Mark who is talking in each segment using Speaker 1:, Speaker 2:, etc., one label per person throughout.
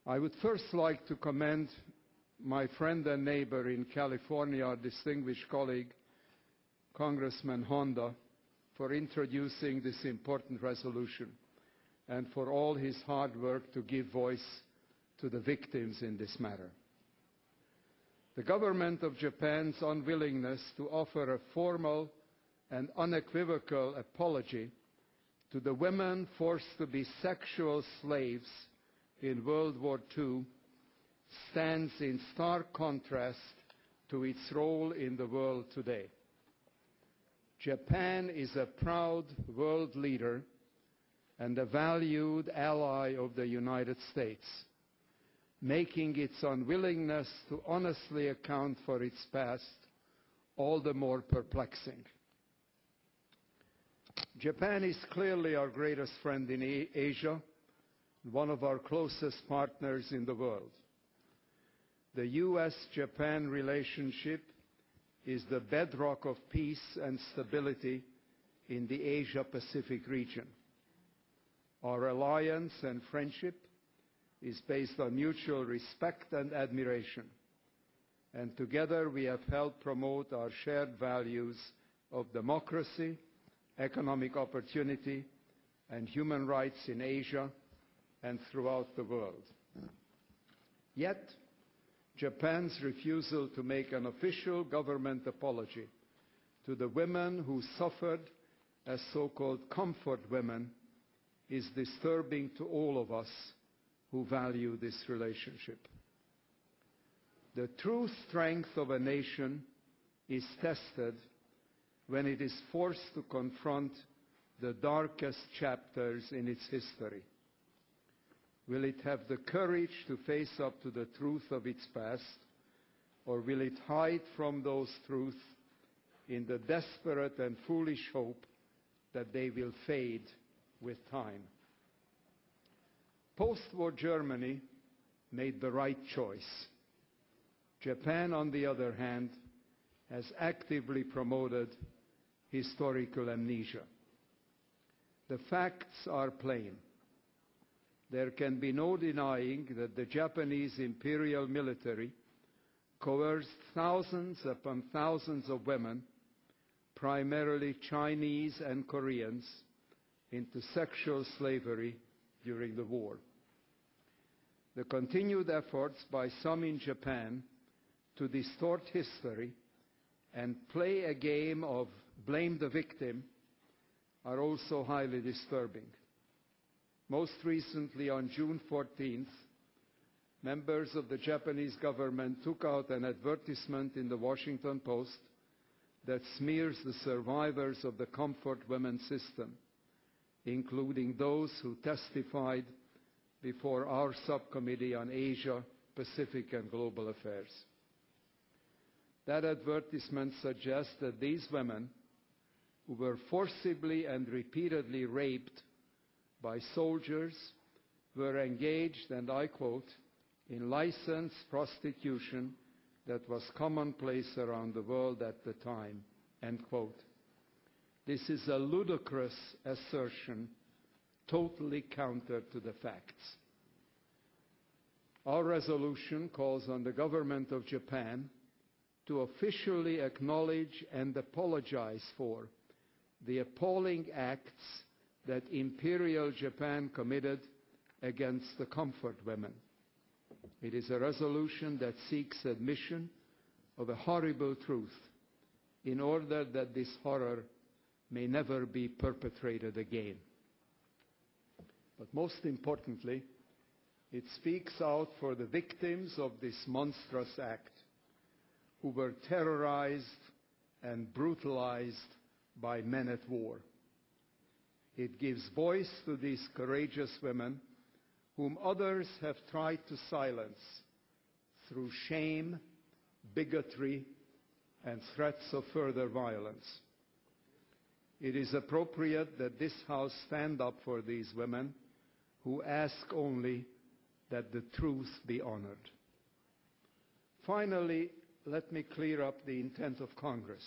Speaker 1: I would first like to commend my friend and neighbor in California, our distinguished colleague, Congressman Honda, for introducing this important resolution and for all his hard work to give voice to the victims in this matter. The government of Japan's unwillingness to offer a formal and unequivocal apology to the women forced to be sexual slaves in World War II stands in stark contrast to its role in the world today. Japan is a proud world leader and a valued ally of the United States, making its unwillingness to honestly account for its past all the more perplexing. Japan is clearly our greatest friend in Asia, one of our closest partners in the world. The US-Japan relationship is the bedrock of peace and stability in the Asia-Pacific region. Our alliance and friendship is based on mutual respect and admiration, and together we have helped promote our shared values of democracy, economic opportunity, and human rights in Asia and throughout the world. Yet, Japan's refusal to make an official government apology to the women who suffered as so-called comfort women is disturbing to all of us who value this relationship. The true strength of a nation is tested when it is forced to confront the darkest chapters in its history. Will it have the courage to face up to the truth of its past, or will it hide from those truths in the desperate and foolish hope that they will fade with time? Post-war Germany made the right choice. Japan, on the other hand, has actively promoted historical amnesia. The facts are plain. There can be no denying that the Japanese imperial military coerced thousands upon thousands of women, primarily Chinese and Koreans, into sexual slavery during the war. The continued efforts by some in Japan to distort history and play a game of blame the victim are also highly disturbing. Most recently, on June 14th, members of the Japanese government took out an advertisement in the Washington Post that smears the survivors of the comfort women system, including those who testified before our subcommittee on Asia, Pacific and Global Affairs. That advertisement suggests that these women, who were forcibly and repeatedly raped by soldiers, were engaged, and I quote, in licensed prostitution that was commonplace around the world at the time, end quote. This is a ludicrous assertion, totally counter to the facts. Our resolution calls on the government of Japan to officially acknowledge and apologize for the appalling acts that Imperial Japan committed against the comfort women. It is a resolution that seeks admission of a horrible truth in order that this horror may never be perpetrated again. But most importantly, it speaks out for the victims of this monstrous act, who were terrorized and brutalized by men at war. It gives voice to these courageous women whom others have tried to silence through shame, bigotry, and threats of further violence. It is appropriate that this House stand up for these women who ask only that the truth be honored. Finally, let me clear up the intent of Congress.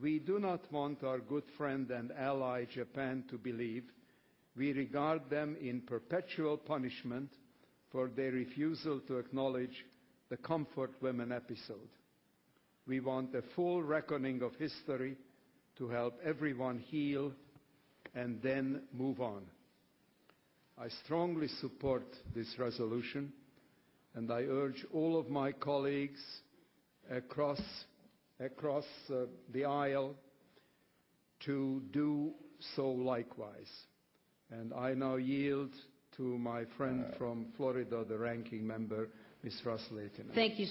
Speaker 1: We do not want our good friend and ally Japan to believe we regard them in perpetual punishment for their refusal to acknowledge the Comfort Women episode. We want a full reckoning of history to help everyone heal and then move on. I strongly support this resolution, and I urge all of my colleagues across the aisle to do so likewise. And I now yield to my friend from Florida, the ranking member, Ms. Russ-Leighton.
Speaker 2: Thank you.